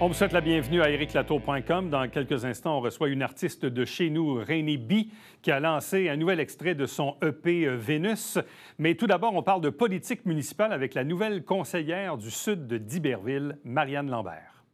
On vous souhaite la bienvenue à ericlatour.com. Dans quelques instants, on reçoit une artiste de chez nous, Rainy B, qui a lancé un nouvel extrait de son EP Vénus. Mais tout d'abord, on parle de politique municipale avec la nouvelle conseillère du sud de d'Iberville, Marianne Lambert.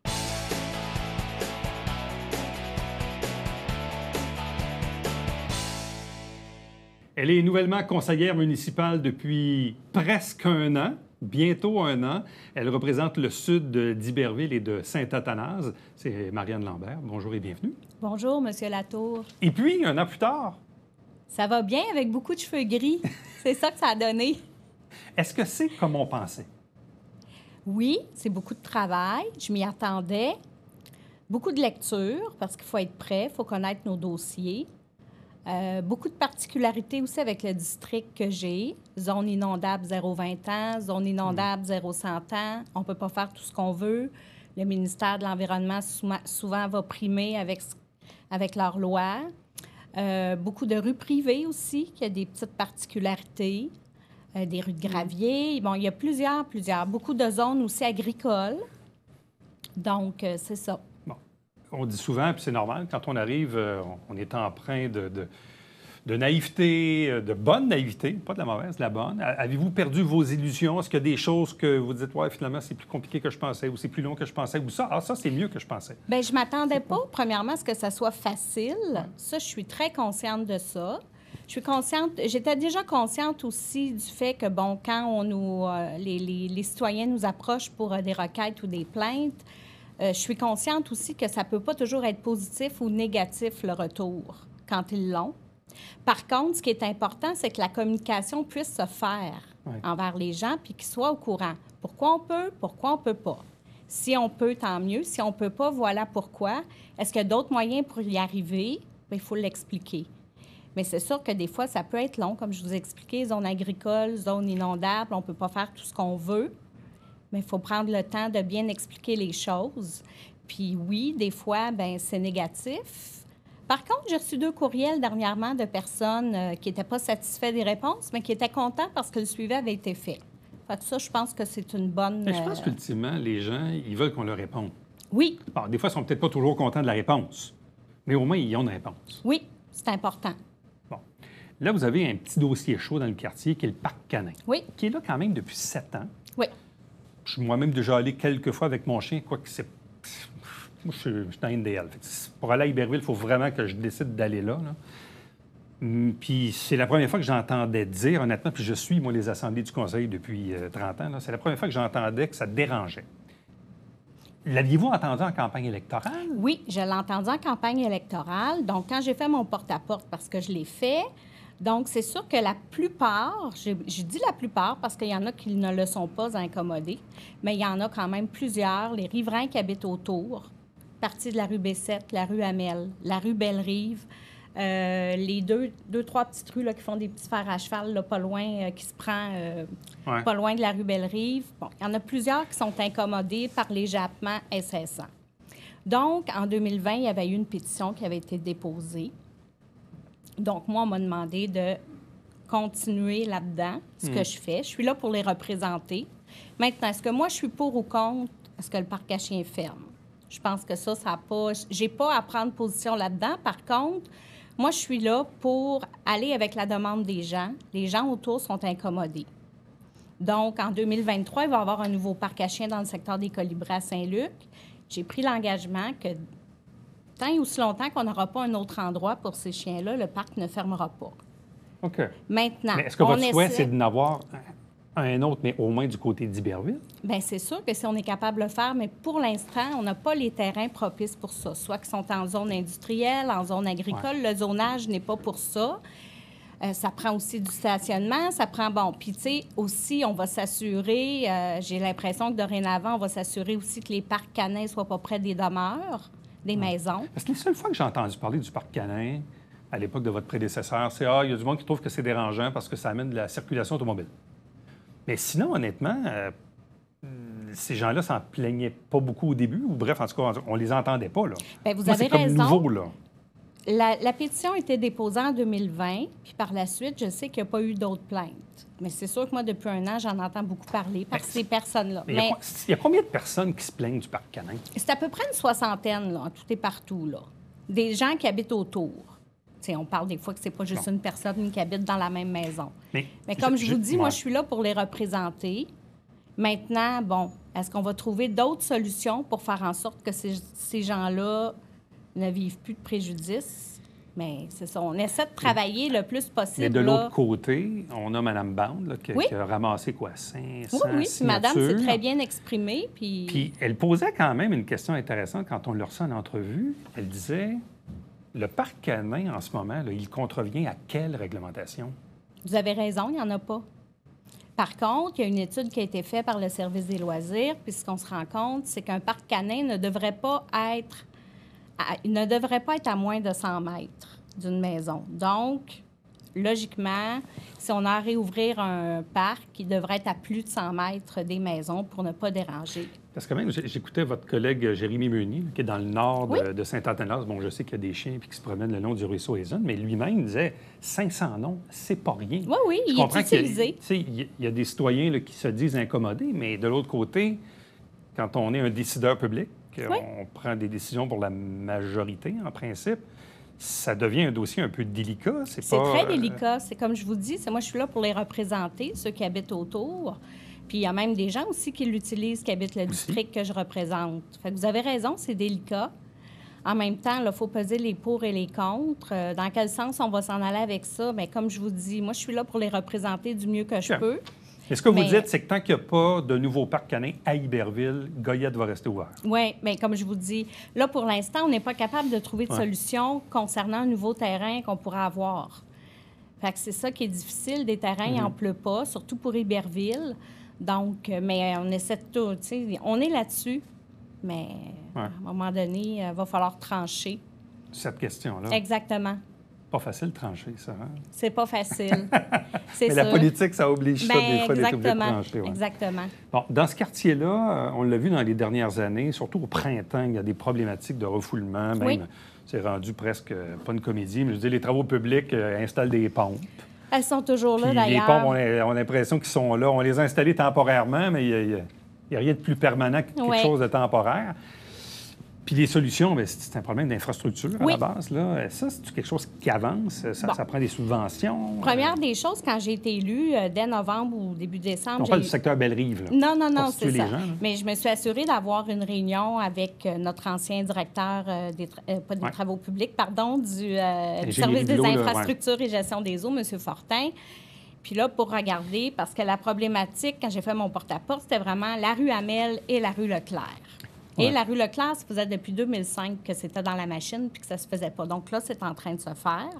Elle est nouvellement conseillère municipale depuis presque un an. Bientôt un an. Elle représente le sud d'Iberville et de Saint-Athanase. C'est Marianne Lambert. Bonjour et bienvenue. Bonjour, Monsieur Latour. Et puis, un an plus tard... Ça va bien avec beaucoup de cheveux gris. C'est ça que ça a donné. Est-ce que c'est comme on pensait? Oui, c'est beaucoup de travail. Je m'y attendais. Beaucoup de lecture, parce qu'il faut être prêt, il faut connaître nos dossiers. Beaucoup de particularités aussi avec le district que j'ai. Zone inondable 0-20 ans, zone inondable 0-100 ans. On ne peut pas faire tout ce qu'on veut. Le ministère de l'Environnement souvent va primer avec leurs lois. Beaucoup de rues privées aussi, qui a des petites particularités. Des rues de gravier. Bon, il y a plusieurs. Beaucoup de zones aussi agricoles. Donc, c'est ça. On dit souvent, puis c'est normal, quand on arrive, on est empreint de naïveté, de bonne naïveté, pas de la mauvaise, de la bonne. Avez-vous perdu vos illusions? Est-ce qu'il y a des choses que vous dites, ouais, finalement, c'est plus compliqué que je pensais, ou c'est plus long que je pensais, ou ça, c'est mieux que je pensais? Bien, je m'attendais pas, premièrement, à ce que ça soit facile. Ouais. Ça, je suis très consciente de ça. Je suis consciente, j'étais déjà consciente aussi du fait que, bon, quand les citoyens nous approchent pour des requêtes ou des plaintes, je suis consciente aussi que ça ne peut pas toujours être positif ou négatif, le retour, quand ils l'ont. Par contre, ce qui est important, c'est que la communication puisse se faire envers les gens puis qu'ils soient au courant. Pourquoi on ne peut pas. Si on peut, tant mieux. Si on ne peut pas, voilà pourquoi. Est-ce qu'il y a d'autres moyens pour y arriver? Bien, il faut l'expliquer. Mais c'est sûr que des fois, ça peut être long, comme je vous ai expliqué, zone agricole, zone inondable, on ne peut pas faire tout ce qu'on veut. Mais il faut prendre le temps de bien expliquer les choses. Puis oui, des fois, bien, c'est négatif. Par contre, j'ai reçu 2 courriels dernièrement de personnes qui n'étaient pas satisfaites des réponses, mais qui étaient contents parce que le suivi avait été fait. Fait que ça, je pense que c'est une bonne... Mais je pense qu'ultimement, les gens, ils veulent qu'on leur réponde. Oui. Bon, des fois, ils ne sont peut-être pas toujours contents de la réponse, mais au moins, ils ont une réponse. Oui, c'est important. Bon. Là, vous avez un petit dossier chaud dans le quartier qui est le Parc Canin. Oui. Qui est là quand même depuis 7 ans. Oui. Je suis moi-même déjà allé quelques fois avec mon chien, quoique c'est... Moi, je suis dans NDL. Pour aller à Iberville, il faut vraiment que je décide d'aller là. Puis c'est la première fois que j'entendais dire, honnêtement, puis je suis, moi, les assemblées du Conseil depuis 30 ans, c'est la première fois que j'entendais que ça dérangeait. L'aviez-vous entendu en campagne électorale? Oui, je l'ai entendu en campagne électorale. Donc, quand j'ai fait mon porte-à-porte, parce que je l'ai fait... Donc, c'est sûr que la plupart, je dis la plupart parce qu'il y en a qui ne le sont pas incommodés, mais il y en a quand même plusieurs, les riverains qui habitent autour, partie de la rue Bessette, la rue Hamel, la rue Belle-Rive, les deux, trois petites rues là, qui font des petits fers à cheval, là, pas loin, qui se prend pas loin de la rue Belle-Rive. Bon, il y en a plusieurs qui sont incommodés par les jappements incessants. Donc, en 2020, il y avait eu une pétition qui avait été déposée. Donc, moi, on m'a demandé de continuer là-dedans, ce que je fais. Je suis là pour les représenter. Maintenant, est-ce que moi, je suis pour ou contre? Est-ce que le parc à chiens ferme? Je pense que ça n'a pas... J'ai pas à prendre position là-dedans. Par contre, moi, je suis là pour aller avec la demande des gens. Les gens autour sont incommodés. Donc, en 2023, il va y avoir un nouveau parc à chiens dans le secteur des Colibris à Saint-Luc. J'ai pris l'engagement que... Tant et aussi longtemps qu'on n'aura pas un autre endroit pour ces chiens-là, le parc ne fermera pas. OK. Maintenant, mais est-ce que votre souhait, c'est d'en avoir un autre, mais au moins du côté d'Iberville? Bien, c'est sûr que si on est capable de le faire, mais pour l'instant, on n'a pas les terrains propices pour ça. Soit qu'ils sont en zone industrielle, en zone agricole. Le zonage n'est pas pour ça. Ça prend aussi du stationnement, ça prend... Bon, puis tu sais, aussi, on va s'assurer, j'ai l'impression que dorénavant, on va s'assurer aussi que les parcs canins ne soient pas près des demeures, des maisons. Parce que la seule fois que j'ai entendu parler du parc canin, à l'époque de votre prédécesseur, c'est « Ah, il y a du monde qui trouve que c'est dérangeant parce que ça amène de la circulation automobile. » Mais sinon, honnêtement, ces gens-là s'en plaignaient pas beaucoup au début, ou bref, en tout cas, on les entendait pas, là. Bien, vous avez raison. Comme nouveau, là. La pétition a été déposée en 2020, puis par la suite, je sais qu'il n'y a pas eu d'autres plaintes. Mais c'est sûr que moi, depuis un an, j'en entends beaucoup parler par ces personnes-là. Mais il y a combien de personnes qui se plaignent du parc canin? C'est à peu près une soixantaine, là, en tout et partout, là. Des gens qui habitent autour. T'sais, on parle des fois que c'est pas juste une personne qui habite dans la même maison. Mais comme je vous dis, moi, je suis là pour les représenter. Maintenant, bon, est-ce qu'on va trouver d'autres solutions pour faire en sorte que ces gens-là ne vivent plus de préjudice? Mais c'est ça, on essaie de travailler le plus possible. Mais de l'autre côté, on a Mme Bande là, qui a ramassé quoi, 500 Oui, signatures. Madame s'est très bien exprimée. Puis elle posait quand même une question intéressante quand on l'a reçu en entrevue. Elle disait, le parc canin, en ce moment, là, il contrevient à quelle réglementation? Vous avez raison, il n'y en a pas. Par contre, il y a une étude qui a été faite par le Service des loisirs, puis ce qu'on se rend compte, c'est qu'un parc canin ne devrait pas être à moins de 100 mètres d'une maison. Donc, logiquement, si on a à réouvrir un parc, il devrait être à plus de 100 mètres des maisons pour ne pas déranger. Parce que même, j'écoutais votre collègue Jérémy Meunier, qui est dans le nord de Saint-Antonin. Bon, je sais qu'il y a des chiens puis qui se promènent le long du ruisseau Hazen, mais lui-même disait 500 noms, c'est pas rien. Oui, il est utilisé. Il y a des citoyens là, qui se disent incommodés, mais de l'autre côté, quand on est un décideur public, on prend des décisions pour la majorité, en principe, ça devient un dossier un peu délicat. C'est très délicat. C'est comme je vous dis, moi, je suis là pour les représenter, ceux qui habitent autour. Puis il y a même des gens aussi qui l'utilisent, qui habitent le district que je représente. Fait que vous avez raison, c'est délicat. En même temps, il faut peser les pour et les contre. Dans quel sens on va s'en aller avec ça? Bien, comme je vous dis, moi, je suis là pour les représenter du mieux que je peux. Et ce que vous dites, c'est que tant qu'il n'y a pas de nouveau parc canin à Iberville, Goyette va rester ouvert. Oui, bien, comme je vous dis, là, pour l'instant, on n'est pas capable de trouver de solution concernant un nouveau terrain qu'on pourrait avoir. Fait que c'est ça qui est difficile. Des terrains, il n'en pleut pas, surtout pour Iberville. Donc, mais on essaie de tout, tu sais. On est là-dessus, mais à un moment donné, il va falloir trancher. Cette question-là. Exactement. Pas facile de trancher, ça. Hein? C'est pas facile. Mais la politique, ça oblige ça, des fois, d'être obligé de trancher. Ouais. Exactement. Bon, dans ce quartier-là, on l'a vu dans les dernières années, surtout au printemps, il y a des problématiques de refoulement. Même, c'est rendu presque pas une comédie, mais je dis, les travaux publics installent des pompes. Elles sont toujours là, d'ailleurs. Les pompes, on a l'impression qu'ils sont là. On les a installées temporairement, mais il n'y a rien de plus permanent que quelque chose de temporaire. Puis les solutions, bien, c'est un problème d'infrastructure à la base. Là. Ça, c'est quelque chose qui avance? Ça prend des subventions? Première des choses, quand j'ai été élue, dès novembre ou début décembre... On parle du secteur Belle-Rive, là. Non, c'est ça. Mais je me suis assurée d'avoir une réunion avec notre ancien directeur des travaux publics, pardon, du Service des infrastructures et gestion des eaux, M. Fortin. Puis là, pour regarder, parce que la problématique, quand j'ai fait mon porte-à-porte, c'était vraiment la rue Hamel et la rue Leclerc. Et la rue Leclerc, ça faisait depuis 2005 que c'était dans la machine puis que ça se faisait pas. Donc là, c'est en train de se faire.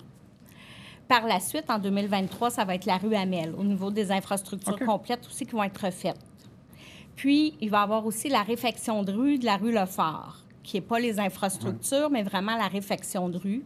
Par la suite, en 2023, ça va être la rue Hamel, au niveau des infrastructures complètes aussi qui vont être refaites. Puis, il va y avoir aussi la réfection de rue de la rue Lefort, qui n'est pas les infrastructures, mais vraiment la réfection de rue.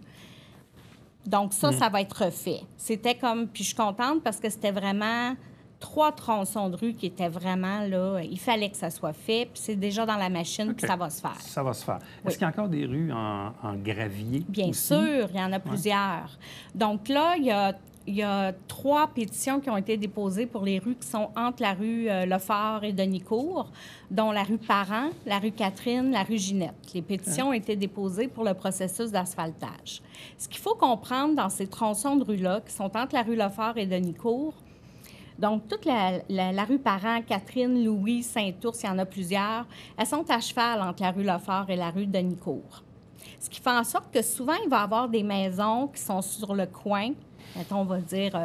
Donc ça, ça va être refait. C'était comme... Puis je suis contente parce que c'était vraiment... 3 tronçons de rue qui étaient vraiment là. Il fallait que ça soit fait, puis c'est déjà dans la machine, puis ça va se faire. Ça va se faire. Est-ce qu'il y a encore des rues en gravier? Bien sûr, il y en a plusieurs. Donc là, il y a 3 pétitions qui ont été déposées pour les rues qui sont entre la rue Lefort et Denis-Court, dont la rue Parent, la rue Catherine, la rue Ginette. Les pétitions ont été déposées pour le processus d'asphaltage. Ce qu'il faut comprendre dans ces tronçons de rue-là, qui sont entre la rue Lefort et Denis-Court, donc, toute la rue Parent, Catherine, Louis, Saint-Ours, il y en a plusieurs, elles sont à cheval entre la rue Lefort et la rue Denis-Court. Ce qui fait en sorte que souvent, il va y avoir des maisons qui sont sur le coin, mettons, on va dire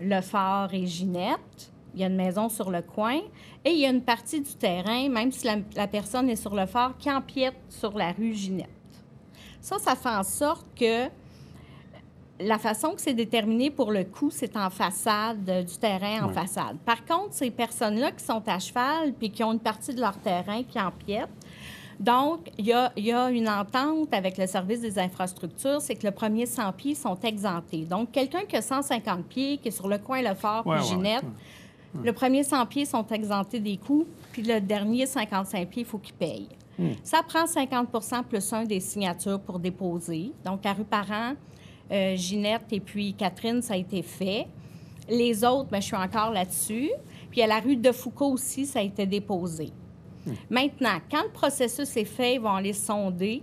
Lefort et Ginette. Il y a une maison sur le coin et il y a une partie du terrain, même si la personne est sur Lefort, qui empiète sur la rue Ginette. Ça fait en sorte que la façon que c'est déterminé pour le coût, c'est en façade, du terrain en façade. Par contre, ces personnes-là qui sont à cheval puis qui ont une partie de leur terrain qui empiète, donc, il y a une entente avec le service des infrastructures, c'est que le premier 100 pieds sont exemptés. Donc, quelqu'un qui a 150 pieds, qui est sur le coin Lefort puis Ginette, le premier 100 pieds sont exemptés des coûts, puis le dernier 55 pieds, il faut qu'il paye. Ça prend 50 plus un des signatures pour déposer. Donc, à rue Parent, Ginette et puis Catherine, ça a été fait. Les autres, bien, je suis encore là-dessus. Puis à la rue de Foucault aussi, ça a été déposé. Maintenant, quand le processus est fait, ils vont aller sonder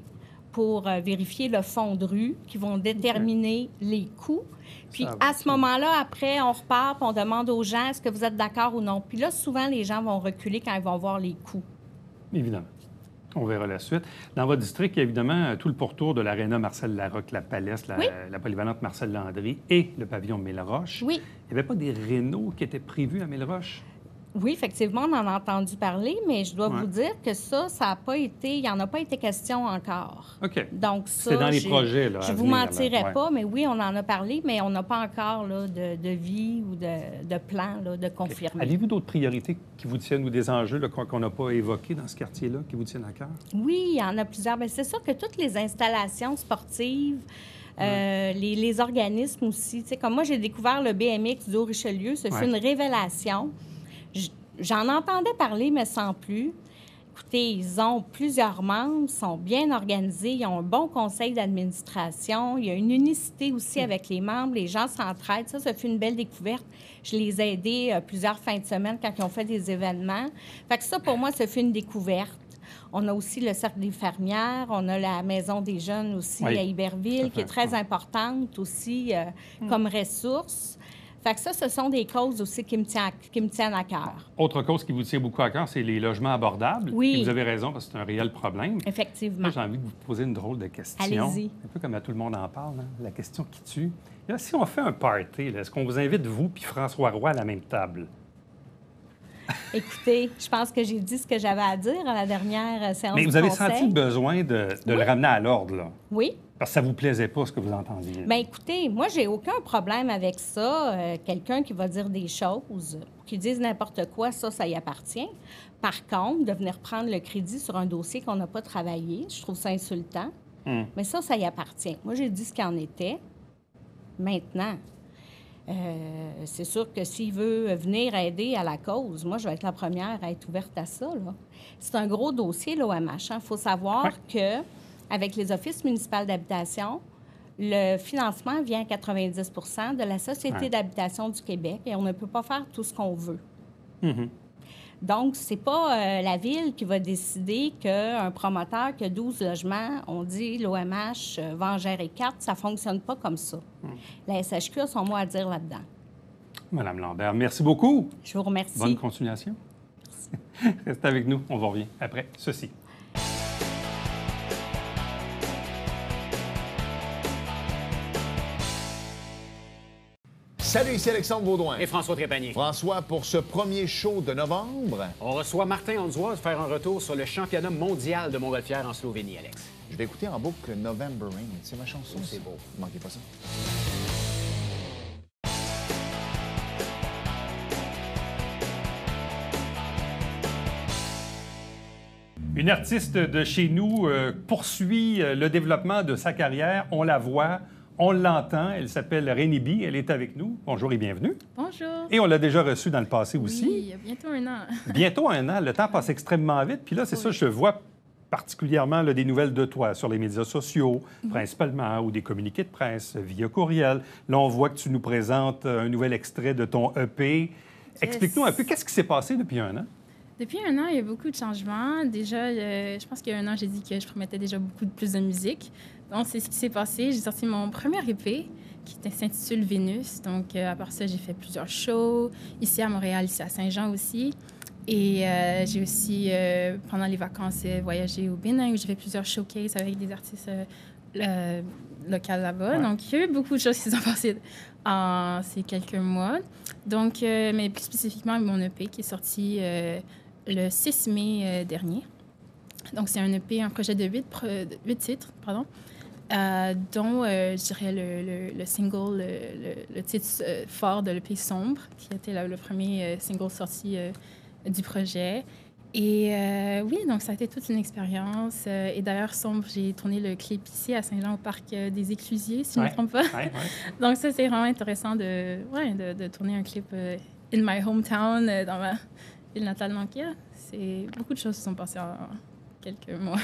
pour vérifier le fond de rue, qui vont déterminer les coûts. Puis à ce moment-là, après, on repart puis on demande aux gens, est-ce que vous êtes d'accord ou non? Puis là, souvent, les gens vont reculer quand ils vont voir les coûts. Évidemment. On verra la suite. Dans votre district, il y a évidemment tout le pourtour de l'aréna Marcel Larocque, la Palès, la polyvalente Marcel Landry et le pavillon Milleroche. Oui. Il n'y avait pas des rénaux qui étaient prévus à Milleroche? Oui, effectivement, on en a entendu parler, mais je dois vous dire que ça n'a pas été... Il n'y en a pas été question encore. OK. Donc ça, c'est dans les projets, là, je ne vous mentirais pas, mais oui, on en a parlé, mais on n'a pas encore là, de vie ou de plan là, de confirmer. Avez-vous d'autres priorités qui vous tiennent ou des enjeux là, qu'on n'a pas évoqués dans ce quartier-là qui vous tiennent à cœur? Oui, il y en a plusieurs. Bien, c'est sûr que toutes les installations sportives, les organismes aussi. Tu sais, comme moi, j'ai découvert le BMX du Haut-Richelieu. Ce fut une révélation. J'en entendais parler, mais sans plus. Écoutez, ils ont plusieurs membres, sont bien organisés, ils ont un bon conseil d'administration, il y a une unicité aussi avec les membres, les gens s'entraident. Ça fut une belle découverte. Je les ai aidés plusieurs fins de semaine quand ils ont fait des événements. Fait que ça, pour moi, ça fut une découverte. On a aussi le Cercle des fermières, on a la Maison des jeunes aussi à Iberville, qui est très importante aussi comme ressource. Fait que ça, ce sont des causes aussi qui me tiennent à cœur. Autre cause qui vous tient beaucoup à cœur, c'est les logements abordables. Oui. Et vous avez raison, parce que c'est un réel problème. Effectivement. Moi, j'ai envie de vous poser une drôle de question. Allez-y. Un peu comme à tout le monde en parle, hein? La question qui tue. Là, si on fait un party, là, est-ce qu'on vous invite, vous puis François Roy, à la même table? Écoutez, je pense que j'ai dit ce que j'avais à dire à la dernière séance. Mais vous avez senti le besoin de le ramener à l'ordre, là? Oui. Parce que ça ne vous plaisait pas, ce que vous entendiez. Bien, écoutez, moi, j'ai aucun problème avec ça. Quelqu'un qui va dire des choses, qui dise n'importe quoi, ça y appartient. Par contre, de venir prendre le crédit sur un dossier qu'on n'a pas travaillé, je trouve ça insultant. Mais ça y appartient. Moi, j'ai dit ce qu'il en était. Maintenant, c'est sûr que s'il veut venir aider à la cause, moi, je vais être la première à être ouverte à ça, là. C'est un gros dossier, l'OMH. Il faut savoir que avec les offices municipaux d'habitation, le financement vient à 90 de la Société d'habitation du Québec et on ne peut pas faire tout ce qu'on veut. Donc, c'est pas la Ville qui va décider qu'un promoteur qui a 12 logements, on dit l'OMH va en gérer 4, ça ne fonctionne pas comme ça. La SHQ a son mot à dire là-dedans. Madame Lambert, merci beaucoup. Je vous remercie. Bonne continuation. Restez avec nous, on vous revient après ceci. Salut, ici Alexandre Baudouin. Et François Trépanier. François, pour ce premier show de novembre... On reçoit Martin Honzois faire un retour sur le championnat mondial de Montgolfière en Slovénie, Alex. Je vais écouter en boucle November Rain. C'est ma chanson. C'est beau. Ne manquez pas ça. Une artiste de chez nous poursuit le développement de sa carrière. On la voit. On l'entend, elle s'appelle Rénie B, elle est avec nous. Bonjour et bienvenue. Bonjour. Et on l'a déjà reçue dans le passé aussi. Oui, il y a bientôt un an. Bientôt un an, le temps passe extrêmement vite. Puis là, c'est ça, je vois particulièrement là, des nouvelles de toi sur les médias sociaux, principalement, ou des communiqués de presse via courriel. Là, on voit que tu nous présentes un nouvel extrait de ton EP. Explique-nous un peu, qu'est-ce qui s'est passé depuis un an? Depuis un an, il y a beaucoup de changements. Déjà, je pense qu'il y a un an, j'ai dit que je promettais déjà beaucoup plus de musique. Donc, c'est ce qui s'est passé. J'ai sorti mon premier EP qui s'intitule Vénus. Donc, à part ça, j'ai fait plusieurs shows ici à Montréal, ici à Saint-Jean aussi. Et j'ai aussi, pendant les vacances, voyagé au Bénin où j'ai fait plusieurs showcases avec des artistes locaux là-bas. Ouais. Donc, il y a eu beaucoup de choses qui se sont passées en ces quelques mois. Donc, mais plus spécifiquement, mon EP qui est sorti le 6 mai dernier. Donc, c'est un EP, un projet de 8 titres, pardon, dont, je dirais, le single, le titre fort de l'EP Sombre, qui a été le premier single sorti du projet. Et oui, donc ça a été toute une expérience. Et d'ailleurs, Sombre, j'ai tourné le clip ici à Saint-Jean, au parc des Éclusiers, si je ne me trompe pas. Donc ça, c'est vraiment intéressant de tourner un clip in my hometown, dans ma ville natale. Donc, beaucoup de choses se sont passées quelques mois.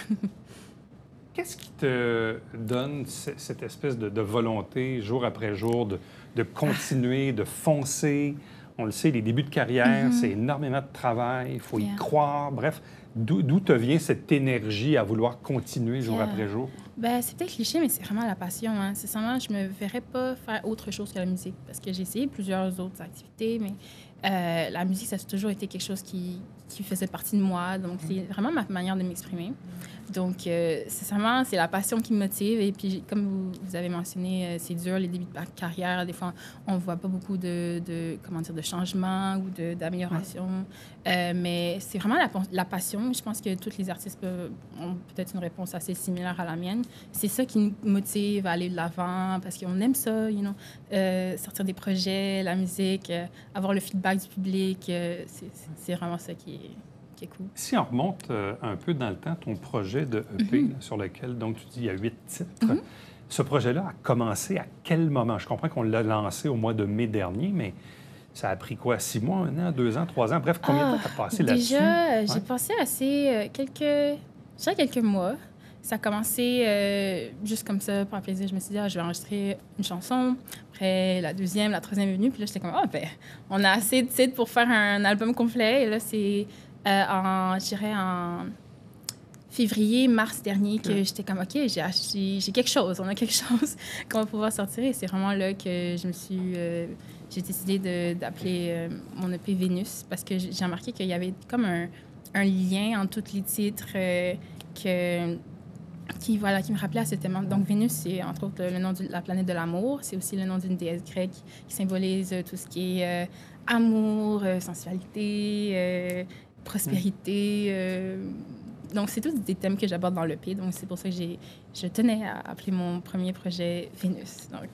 Qu'est-ce qui te donne cette espèce de volonté, jour après jour, de continuer, de foncer? On le sait, les débuts de carrière, c'est énormément de travail, il faut y croire. Bref, d'où te vient cette énergie à vouloir continuer jour après jour? Ben, c'est peut-être cliché, mais c'est vraiment la passion. Hein. Sincèrement, je me verrais pas faire autre chose que la musique parce que j'ai essayé plusieurs autres activités, mais la musique, ça a toujours été quelque chose qui faisait partie de moi. Donc, c'est vraiment ma manière de m'exprimer. Donc, sincèrement, c'est la passion qui me motive. Et puis, comme vous avez mentionné, c'est dur, les débuts de carrière. Des fois, on ne voit pas beaucoup de changements ou d'amélioration. Mais c'est vraiment la passion. Je pense que tous les artistes ont peut-être une réponse assez similaire à la mienne. C'est ça qui nous motive à aller de l'avant parce qu'on aime ça, sortir des projets, la musique, avoir le feedback du public. C'est vraiment ça qui est cool. Si on remonte un peu dans le temps, ton projet de EP sur lequel, donc tu dis, il y a 8 titres, ce projet-là a commencé à quel moment? Je comprends qu'on l'a lancé au mois de mai dernier, mais ça a pris quoi? 6 mois, 1 an, 2 ans, 3 ans? Bref, combien de temps tu as passé là-dessus? Déjà, j'ai passé quelques mois. Ça a commencé juste comme ça, par plaisir. Je me suis dit, je vais enregistrer une chanson. Après, la deuxième, la troisième est venue. Puis là, j'étais comme, on a assez de titres pour faire un album complet. Et là, c'est en février, mars dernier que j'étais comme, OK, j'ai quelque chose. On a quelque chose qu'on va pouvoir sortir. Et c'est vraiment là que j'ai décidé d'appeler mon EP Vénus parce que j'ai remarqué qu'il y avait comme un lien entre tous les titres qui me rappelait à ce thème. Donc, Vénus, c'est entre autres le nom de la planète de l'amour. C'est aussi le nom d'une déesse grecque qui symbolise tout ce qui est amour, sensualité, prospérité. Donc, c'est tous des thèmes que j'aborde dans l'EP. Donc, c'est pour ça que je tenais à appeler mon premier projet Vénus. Donc,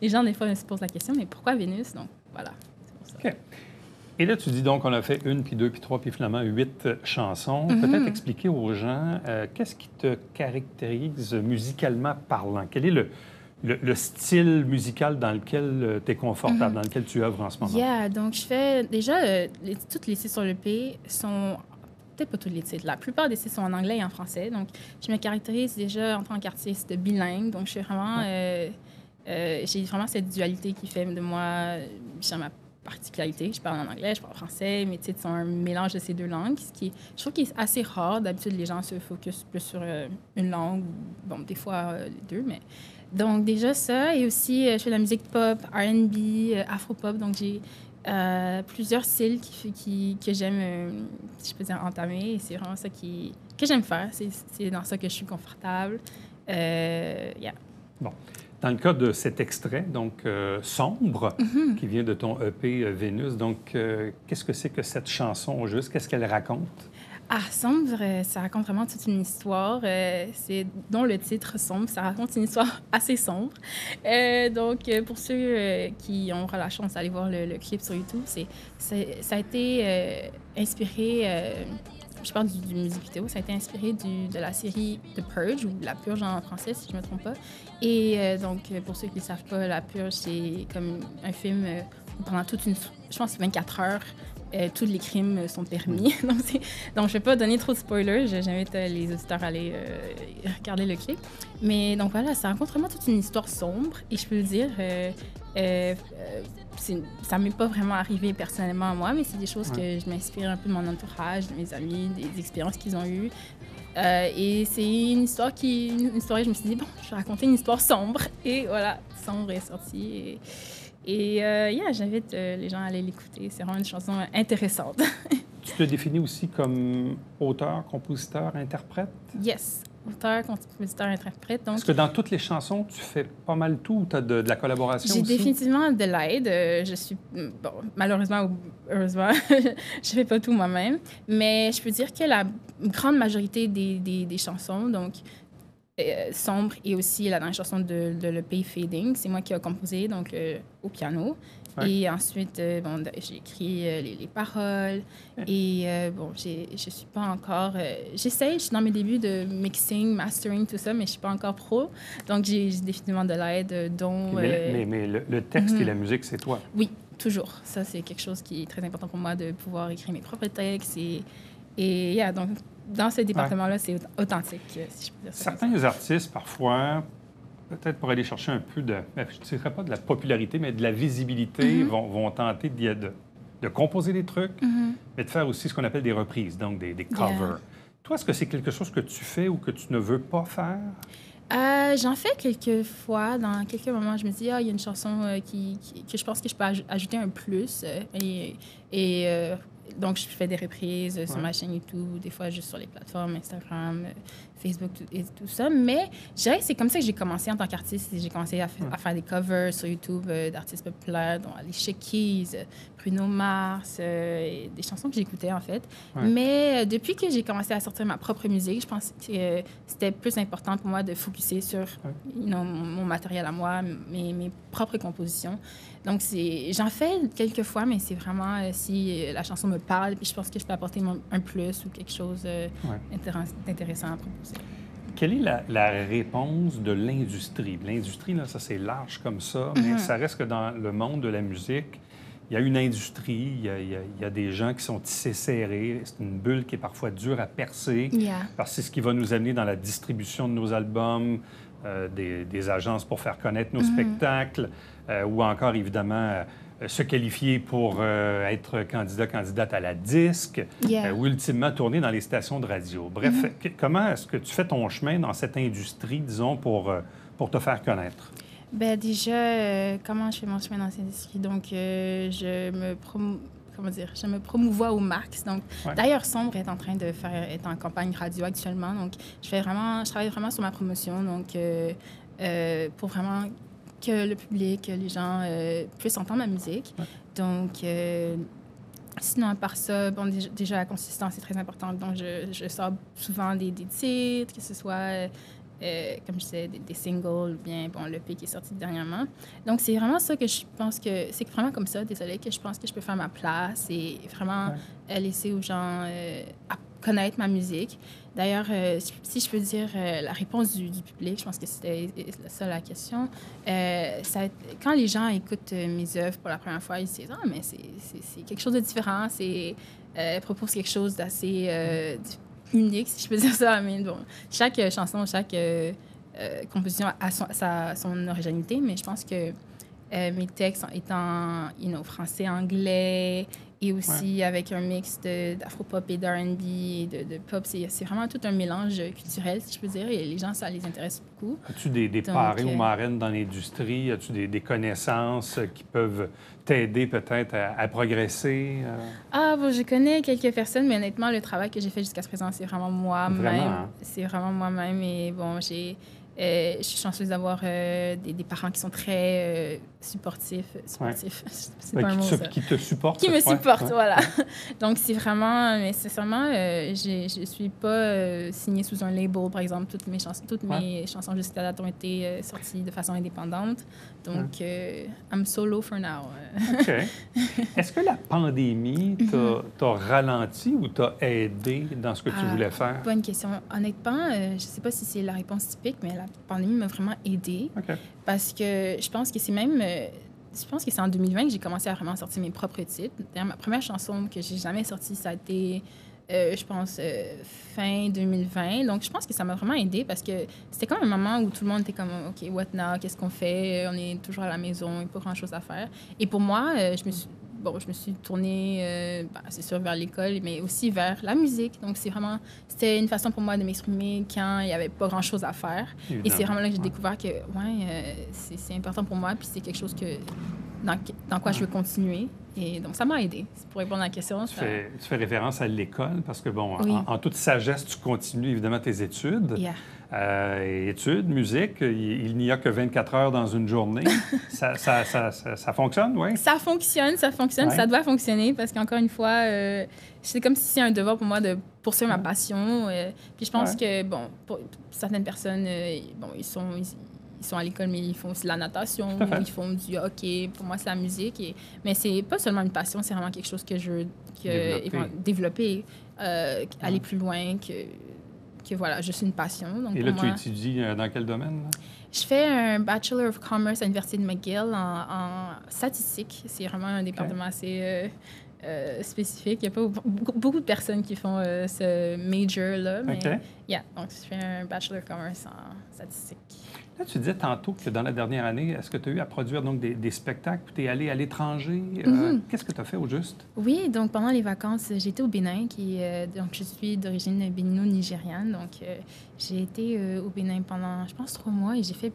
les gens, des fois, me posent la question, mais pourquoi Vénus? Donc, voilà, c'est pour ça. OK. Et là, tu dis donc, on a fait 1, puis 2, puis 3, puis finalement 8 chansons. Peut-être expliquer aux gens qu'est-ce qui te caractérise musicalement parlant? Quel est le style musical dans lequel tu es confortable, dans lequel tu œuvres en ce moment? Donc je fais déjà, toutes les titres sur l'EP sont, peut-être pas tous les titres, la plupart des titres sont en anglais et en français. Donc je me caractérise déjà en tant qu'artiste bilingue. Donc je suis vraiment, j'ai vraiment cette dualité qui fait de moi, j'ai ma particularité. Je parle en anglais, je parle en français. Mes titres sont un mélange de ces deux langues, je trouve qu'il est assez rare. D'habitude, les gens se focusent plus sur une langue, bon, des fois les deux, mais... Donc, déjà ça, et aussi, je fais de la musique pop, R&B, afro-pop, donc j'ai plusieurs styles que j'aime, si je peux dire, entamer, et c'est vraiment ça que j'aime faire. C'est dans ça que je suis confortable. Bon. Dans le cas de cet extrait, donc Sombre, qui vient de ton EP Vénus, donc qu'est-ce que c'est que cette chanson au juste? Qu'est-ce qu'elle raconte? Sombre, ça raconte vraiment toute une histoire. C'est dont le titre Sombre, ça raconte une histoire assez sombre. Donc, pour ceux qui auront la chance d'aller voir le clip sur YouTube, ça a été inspiré... je parle du music vidéo. Ça a été inspiré de la série The Purge, ou La Purge en français, si je ne me trompe pas. Et donc, pour ceux qui ne savent pas, La Purge, c'est comme un film où pendant toute je pense, 24 heures, tous les crimes sont permis. Donc, je ne vais pas donner trop de spoilers. J'invite les auditeurs à aller regarder le clip. Mais donc, voilà, ça raconte vraiment toute une histoire sombre. Et je peux le dire... ça ne m'est pas vraiment arrivé personnellement à moi, mais c'est des choses que je m'inspire un peu de mon entourage, de mes amis, des expériences qu'ils ont eues. Et c'est une histoire je me suis dit, bon, je vais raconter une histoire sombre. Et voilà, Sombre est sorti. Et j'invite les gens à aller l'écouter. C'est vraiment une chanson intéressante. Tu te définis aussi comme auteur, compositeur, interprète? Yes. Auteur, compositeur, interprète. Donc... Est-ce que dans toutes les chansons, tu fais pas mal tout ou tu as de la collaboration aussi? J'ai définitivement de l'aide. Je suis, bon, malheureusement ou heureusement, je fais pas tout moi-même. Mais je peux dire que la grande majorité des chansons, donc Sombre et aussi la dernière chanson de l'EP Fading, c'est moi qui ai composé, donc au piano. Ouais. Et ensuite, j'ai écrit les paroles. Et je suis pas encore... j'essaie, je suis dans mes débuts de mixing, mastering, tout ça, mais je suis pas encore pro. Donc, j'ai définitivement de l'aide, dont... Mais le texte et la musique, c'est toi? Oui, toujours. Ça, c'est quelque chose qui est très important pour moi, de pouvoir écrire mes propres textes. Donc, dans ce département-là, c'est authentique, si je peux dire ça. Certains artistes, parfois, peut-être pour aller chercher un peu de, je ne dirais pas de la popularité, mais de la visibilité, vont tenter de composer des trucs, mais de faire aussi ce qu'on appelle des reprises, donc des covers. Toi, est-ce que c'est quelque chose que tu fais ou que tu ne veux pas faire? J'en fais quelques fois. Dans quelques moments, je me dis, il y a une chanson que je pense que je peux ajouter un plus. Donc, je fais des reprises sur ma chaîne YouTube, des fois juste sur les plateformes Instagram, Facebook et tout ça. Mais je dirais que c'est comme ça que j'ai commencé en tant qu'artiste. J'ai commencé à faire des covers sur YouTube d'artistes populaires, dont Alicia Keys, Bruno Mars, et des chansons que j'écoutais, en fait. Ouais. Mais depuis que j'ai commencé à sortir ma propre musique, je pense que c'était plus important pour moi de focusser sur mon matériel à moi, mes propres compositions. Donc, j'en fais quelques fois, mais c'est vraiment si la chanson me parle, puis je pense que je peux apporter un plus ou quelque chose d'intéressant à proposer. Quelle est la réponse de l'industrie? L'industrie, là, ça, c'est large comme ça, mais ça reste que dans le monde de la musique, il y a une industrie, il y a des gens qui sont tissés serrés. C'est une bulle qui est parfois dure à percer, parce que c'est ce qui va nous amener dans la distribution de nos albums, des agences pour faire connaître nos spectacles, ou encore, évidemment, se qualifier pour être candidate à la disque, ou ultimement tourner dans les stations de radio. Bref, comment est-ce que tu fais ton chemin dans cette industrie, disons, pour te faire connaître? Bien, déjà, comment je fais mon chemin dans cette industrie? Donc, je me promouvois au max. Donc, d'ailleurs, Sombre est en campagne radio actuellement. Donc, je travaille vraiment sur ma promotion. Donc, pour vraiment que le public, que les gens puissent entendre ma musique. Donc, sinon, à part ça, bon, déjà, la consistance est très importante. Donc, je sors souvent des titres, que ce soit, comme je disais, des singles ou bien, bon, l'EP qui est sorti dernièrement. Donc, c'est vraiment ça que je pense que... C'est vraiment comme ça, désolée, que je pense que je peux faire ma place et vraiment laisser aux gens à connaître ma musique. D'ailleurs, si je peux dire la réponse du public, je pense que c'était ça la question. Quand les gens écoutent mes œuvres pour la première fois, ils se disent « Ah, mais c'est quelque chose de différent, propose quelque chose d'assez unique, si je peux dire ça. » Mais bon, chaque chanson, chaque composition a son originalité, mais je pense que mes textes étant français, anglais, et aussi avec un mix d'afropop et d'R&B et de pop. C'est vraiment tout un mélange culturel, si je peux dire, et les gens, ça les intéresse beaucoup. As-tu des parrains ou marraines dans l'industrie? As-tu des connaissances qui peuvent t'aider peut-être à progresser? Bon, je connais quelques personnes, mais honnêtement, le travail que j'ai fait jusqu'à présent, c'est vraiment moi-même. Vraiment, hein? C'est vraiment moi-même. Et bon, je suis chanceuse d'avoir des parents qui sont très supportifs. C'est pas un mot, ça. Qui te supportent. Qui me supportent, voilà. Donc, c'est vraiment... Mais sincèrement, je suis pas signée sous un label, par exemple. Toutes mes chansons jusqu'à date ont été sorties de façon indépendante. Donc, I'm solo for now. OK. Est-ce que la pandémie t'a ralenti ou t'a aidé dans ce que tu voulais faire? Bonne question. Honnêtement, je sais pas si c'est la réponse typique, mais la pandémie m'a vraiment aidée. OK. Parce que je pense que c'est même... Je pense que c'est en 2020 que j'ai commencé à vraiment sortir mes propres titres. D'ailleurs, ma première chanson que j'ai jamais sortie, ça a été, je pense, fin 2020. Donc, je pense que ça m'a vraiment aidée parce que c'était comme un moment où tout le monde était comme « OK, what now? Qu'est-ce qu'on fait? On est toujours à la maison, il n'y a pas grand-chose à faire. » Et pour moi, je me suis tournée, c'est sûr, vers l'école, mais aussi vers la musique. Donc, c'était une façon pour moi de m'exprimer quand il n'y avait pas grand-chose à faire. Évidemment. Et c'est vraiment là que j'ai découvert que, c'est important pour moi, puis c'est quelque chose dans quoi je veux continuer. Et donc, ça m'a aidée. Pour répondre à la question. Tu fais référence à l'école parce que, bon, en toute sagesse, tu continues évidemment tes études. Études, musique, il n'y a que 24 heures dans une journée. ça fonctionne, oui? Ça fonctionne. Ouais. Ça doit fonctionner parce qu'encore une fois, c'est comme si c'est un devoir pour moi de poursuivre ma passion. Puis je pense que, bon, pour certaines personnes, ils sont à l'école, mais ils font aussi de la natation, ils font du hockey. Pour moi, c'est la musique. Mais c'est pas seulement une passion, c'est vraiment quelque chose que je veux développer, aller plus loin, que voilà, juste une passion. Donc, et là, tu étudies dans quel domaine? Là? Je fais un Bachelor of Commerce à l'Université de McGill en statistique. C'est vraiment un département assez spécifique. Il n'y a pas beaucoup de personnes qui font ce major-là. Mais, OK. yeah, donc, je fais un bachelor commerce en statistique. Là, tu disais tantôt que dans la dernière année, est-ce que tu as eu à produire donc, des spectacles, puis tu es allé à l'étranger? Qu'est-ce que tu as fait au juste? Oui, donc pendant les vacances, j'étais au Bénin, donc je suis d'origine bénino-nigériane. Donc, j'ai été au Bénin pendant, je pense, 3 mois et j'ai fait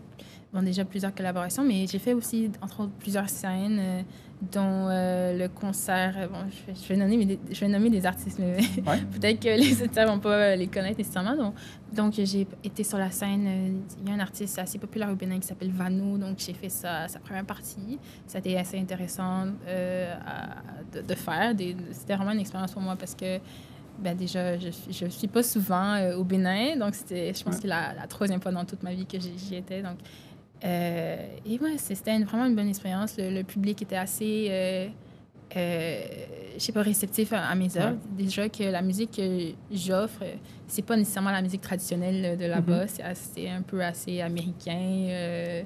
déjà plusieurs collaborations, mais j'ai fait aussi, entre autres, plusieurs scènes, dont le concert. Je vais nommer des artistes, mais Ouais. peut-être que les auditeurs ne vont pas les connaître nécessairement. Donc, j'ai été sur la scène. Il y a un artiste assez populaire au Bénin qui s'appelle Vano, donc j'ai fait sa première partie. Ça a été assez intéressant de faire. C'était vraiment une expérience pour moi parce que déjà, je ne suis pas souvent au Bénin, donc je pense que c'est la 3e fois dans toute ma vie que j'y étais. Donc, et ouais, c'était vraiment une bonne expérience. Le public était assez, je sais pas, réceptif à mes œuvres. Ouais. Déjà que la musique que j'offre, c'est pas nécessairement la musique traditionnelle de là-bas. C'est un peu assez américain.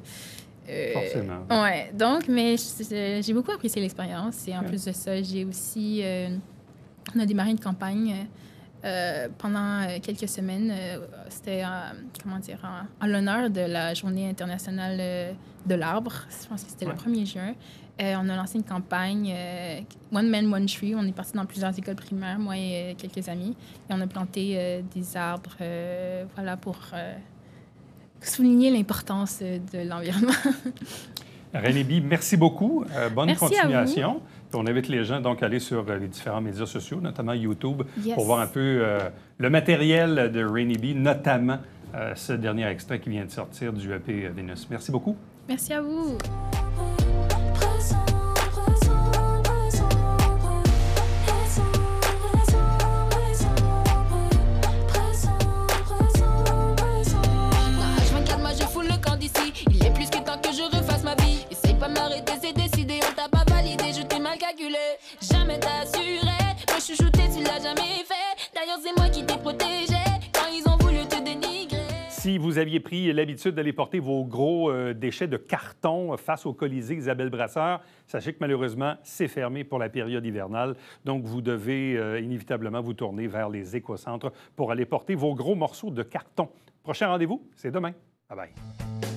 Forcément. Ouais. Donc, mais j'ai beaucoup apprécié l'expérience. Et en plus de ça, j'ai aussi... on a démarré une campagne pendant quelques semaines. C'était, en l'honneur de la Journée internationale de l'arbre. Je pense que c'était le 1er juin. On a lancé une campagne One Man, One Tree. On est parti dans plusieurs écoles primaires, moi et quelques amis. Et on a planté des arbres pour souligner l'importance de l'environnement. René B, merci beaucoup. Bonne merci continuation. On invite les gens donc à aller sur les différents médias sociaux, notamment YouTube, pour voir un peu le matériel de Rainy B, notamment ce dernier extrait qui vient de sortir du EP Vénus. Merci beaucoup. Merci à vous. Jamais t'assuré, me chouchouter, tu l'as jamais fait. D'ailleurs, c'est moi qui t'ai protégé quand ils ont voulu te dénigrer. Si vous aviez pris l'habitude d'aller porter vos gros déchets de carton face au Colisée Isabelle Brasseur, sachez que malheureusement, c'est fermé pour la période hivernale. Donc, vous devez inévitablement vous tourner vers les écocentres pour aller porter vos gros morceaux de carton. Prochain rendez-vous, c'est demain. Bye bye.